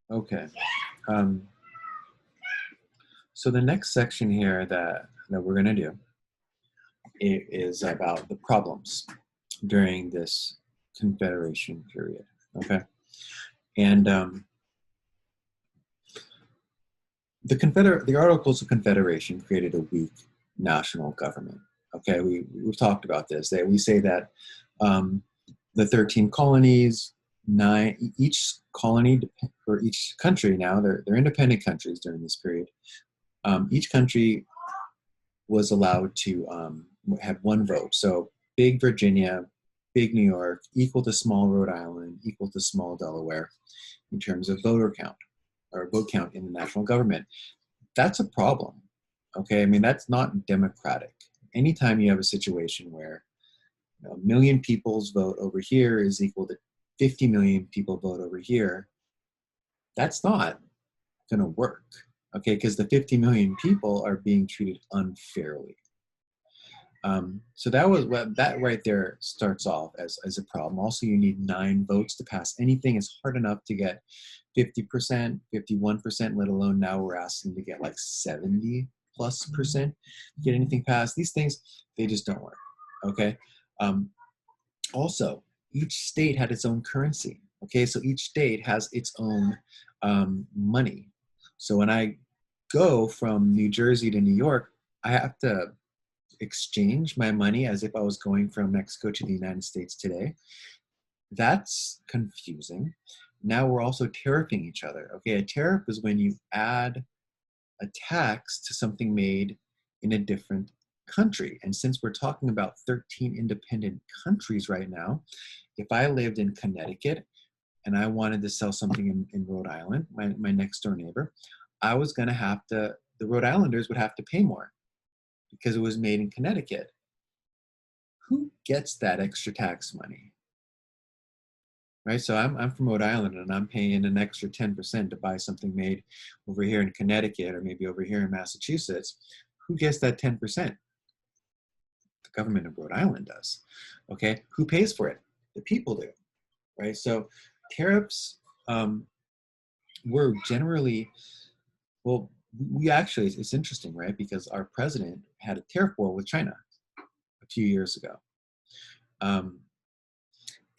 Okay. Um, so the next section here that we're going to do is about the problems during this Confederation period. Okay. And the Articles of Confederation created a weak national government. Okay, we've talked about this. We say that um, the 13 colonies, each colony or each country now they're independent countries during this period. Each country was allowed to have one vote. So big Virginia, big New York, equal to small Rhode Island, equal to small Delaware in terms of voter count or vote count in the national government. That's a problem. Okay, I mean, that's not democratic. Anytime you have a situation where a million people's vote over here is equal to 50 million people vote over here, that's not going to work. Okay, because the 50 million people are being treated unfairly. So that right there starts off as a problem. Also, you need 9 votes to pass anything. It's hard enough to get 50%, 51%, let alone now we're asking to get like 70+% to get anything passed. These things, they just don't work. Okay. Also, each state had its own currency. Okay, so each state has its own money. So when I go from New Jersey to New York, I have to exchange my money as if I was going from Mexico to the United States today. That's confusing. Now we're also tariffing each other. Okay, a tariff is when you add a tax to something made in a different country. And since we're talking about 13 independent countries right now, if I lived in Connecticut and I wanted to sell something in Rhode Island, my next door neighbor, I was going to have to, the Rhode Islanders would have to pay more because it was made in Connecticut. Who gets that extra tax money? Right, so I'm from Rhode Island and I'm paying an extra 10% to buy something made over here in Connecticut or maybe over here in Massachusetts. Who gets that 10%? The government of Rhode Island does. Okay, who pays for it? The people do, right? So tariffs were generally, well, we actually, it's interesting, right? Because our president had a tariff war with China a few years ago.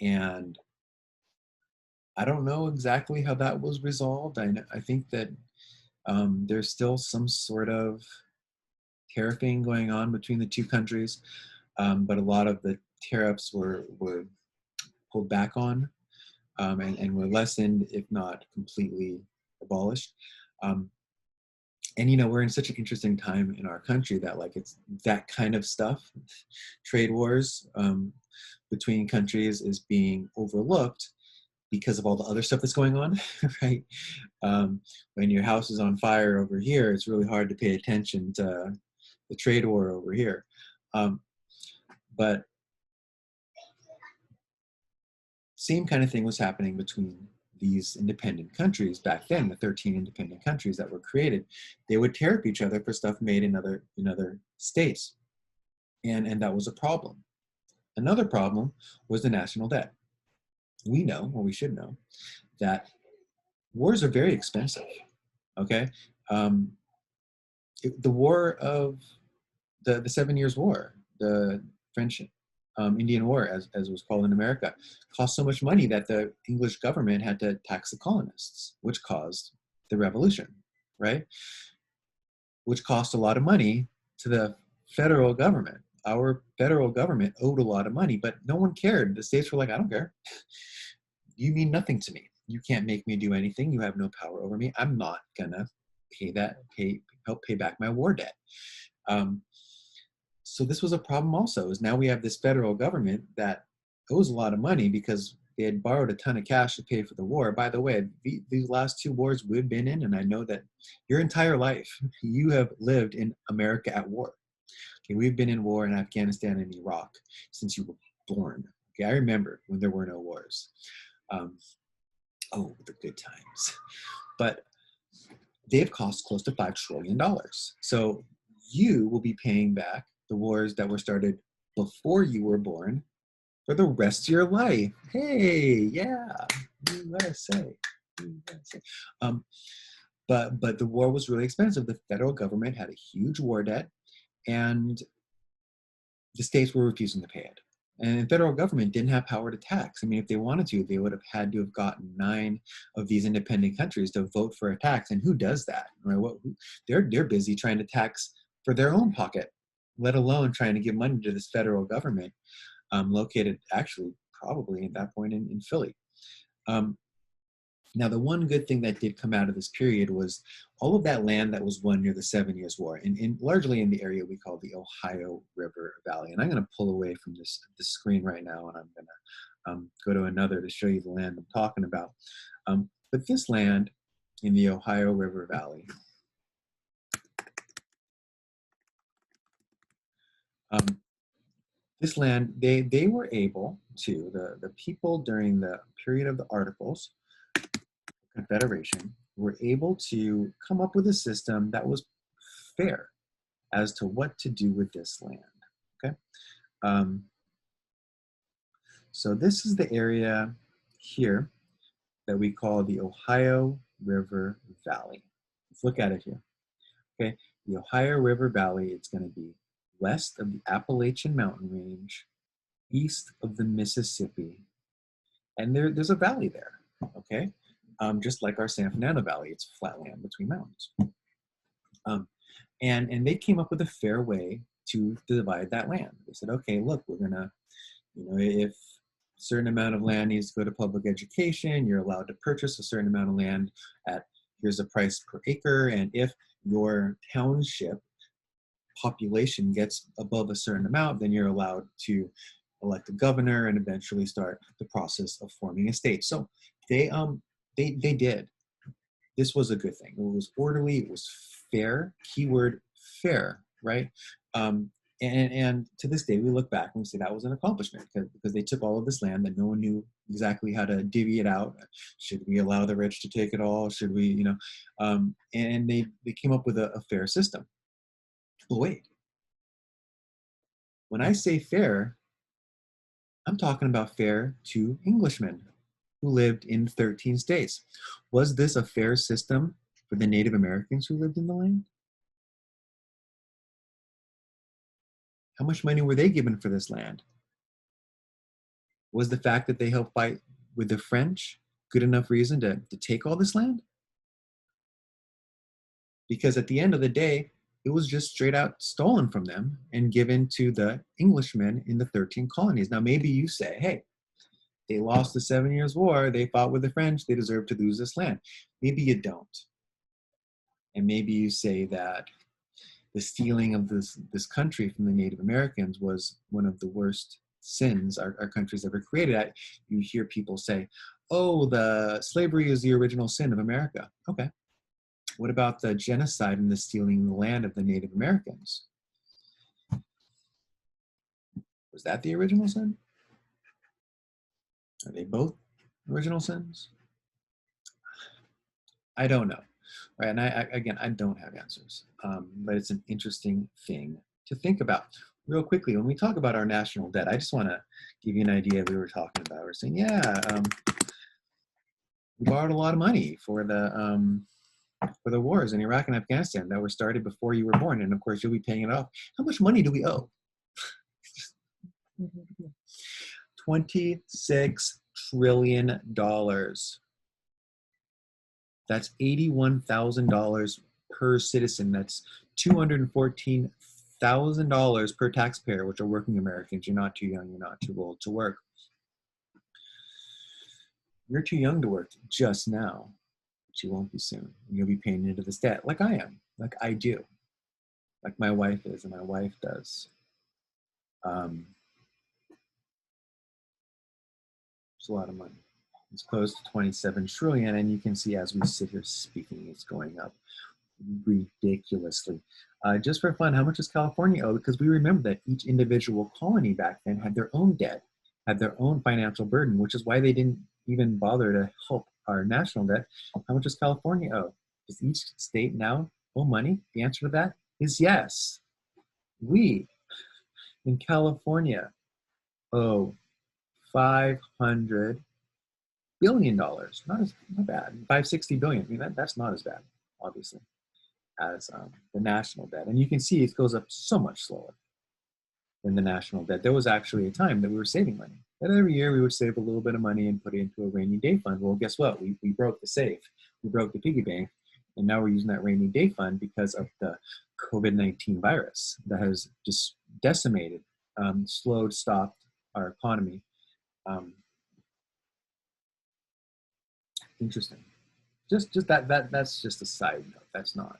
And I don't know exactly how that was resolved. I think that there's still some sort of tariffing going on between the two countries, but a lot of the tariffs were pulled back on and were lessened, if not completely abolished. And we're in such an interesting time in our country that like it's that kind of stuff, trade wars between countries is being overlooked because of all the other stuff that's going on, right? When your house is on fire over here, it's really hard to pay attention to the trade war over here. But same kind of thing was happening between these independent countries back then, the 13 independent countries that were created. They would tariff each other for stuff made in other states. And that was a problem. Another problem was the national debt. We know, or we should know, that wars are very expensive. Okay, the war of the 7 Years' War, the French Indian War, as it was called in America, cost so much money that the English government had to tax the colonists, which caused the revolution, right? Which cost a lot of money to the federal government. Our federal government owed a lot of money, but no one cared. The states were like, I don't care. You mean nothing to me. You can't make me do anything. You have no power over me. I'm not gonna help pay back my war debt. So this was a problem also, is now we have this federal government that owes a lot of money because they had borrowed a ton of cash to pay for the war. By the way, these last 2 wars we've been in, and I know that your entire life, you have lived in America at war. Okay, we've been in war in Afghanistan and Iraq since you were born. Okay, I remember when there were no wars. The good times. But they've cost close to $5 trillion. So you will be paying back the wars that were started before you were born for the rest of your life. Hey, yeah, USA. Um, but the war was really expensive. The federal government had a huge war debt, and the states were refusing to pay it. And the federal government didn't have power to tax. I mean, if they wanted to, they would have had to have gotten 9 of these independent countries to vote for a tax. And who does that? Right? They're busy trying to tax for their own pocket, let alone trying to give money to this federal government, located actually probably at that point in Philly. Now, the one good thing that did come out of this period was all of that land that was won near the 7 Years' War, and largely in the area we call the Ohio River Valley. And I'm going to pull away from this screen right now, and I'm going to go to another to show you the land I'm talking about. But this land in the Ohio River Valley, this land, they were able to, the people during the period of the Articles Confederation were able to come up with a system that was fair as to what to do with this land. Okay, so this is the area here that we call the Ohio River Valley. Let's look at it here. Okay, the Ohio River Valley, it's going to be west of the Appalachian Mountain Range, east of the Mississippi, and there's a valley there. Okay, just like our San Fernando Valley, it's flat land between mountains. And they came up with a fair way to divide that land. They said, okay, look, we're gonna, if a certain amount of land needs to go to public education, you're allowed to purchase a certain amount of land at, here's a price per acre, and if your township population gets above a certain amount, then you're allowed to elect a governor and eventually start the process of forming a state. So they did. This was a good thing. It was orderly, it was fair, keyword fair, right? And to this day, we look back and we say that was an accomplishment because they took all of this land that no one knew exactly how to divvy it out. Should we allow the rich to take it all? Should we, and they came up with a fair system. But wait, when I say fair, I'm talking about fair to Englishmen who lived in 13 states. Was this a fair system for the Native Americans who lived in the land? How much money were they given for this land? Was the fact that they helped fight with the French good enough reason to take all this land? Because at the end of the day, it was just straight out stolen from them and given to the Englishmen in the 13 colonies. Now, maybe you say, hey, they lost the 7 Years' War, they fought with the French, they deserve to lose this land. Maybe you don't. And maybe you say that the stealing of this country from the Native Americans was one of the worst sins our country's ever created. You hear people say, oh, the slavery is the original sin of America. Okay. What about the genocide and the stealing the land of the Native Americans? Was that the original sin? Are they both original sins? I don't know. Right, and I don't have answers, but it's an interesting thing to think about. Real quickly, when we talk about our national debt, I just want to give you an idea. We were talking about, we're saying, yeah, we borrowed a lot of money for the wars in Iraq and Afghanistan that were started before you were born, and of course you'll be paying it off. How much money do we owe? $26 trillion. That's $81,000 per citizen. That's $214,000 per taxpayer, which are working Americans. You're not too young, you're not too old to work. You're too young to work just now, but you won't be soon. You'll be paying into this debt like I am, like I do, like my wife is and my wife does. It's a lot of money. It's close to 27 trillion, and you can see as we sit here speaking, it's going up ridiculously. Just for fun, how much does California owe? Because we remember that each individual colony back then had their own debt, had their own financial burden, which is why they didn't even bother to help our national debt. How much does California owe? Does each state now owe money? The answer to that is yes. We in California owe $500 billion. Not bad. 560 billion. I mean, that's not as bad, obviously, as the national debt. And you can see it goes up so much slower than the national debt. There was actually a time that we were saving money. That every year we would save a little bit of money and put it into a rainy day fund. Well, guess what? We broke the safe. We broke the piggy bank. And now we're using that rainy day fund because of the COVID-19 virus that has just decimated, slowed, stopped our economy. Um, Interesting. Just that's just a side note. That's not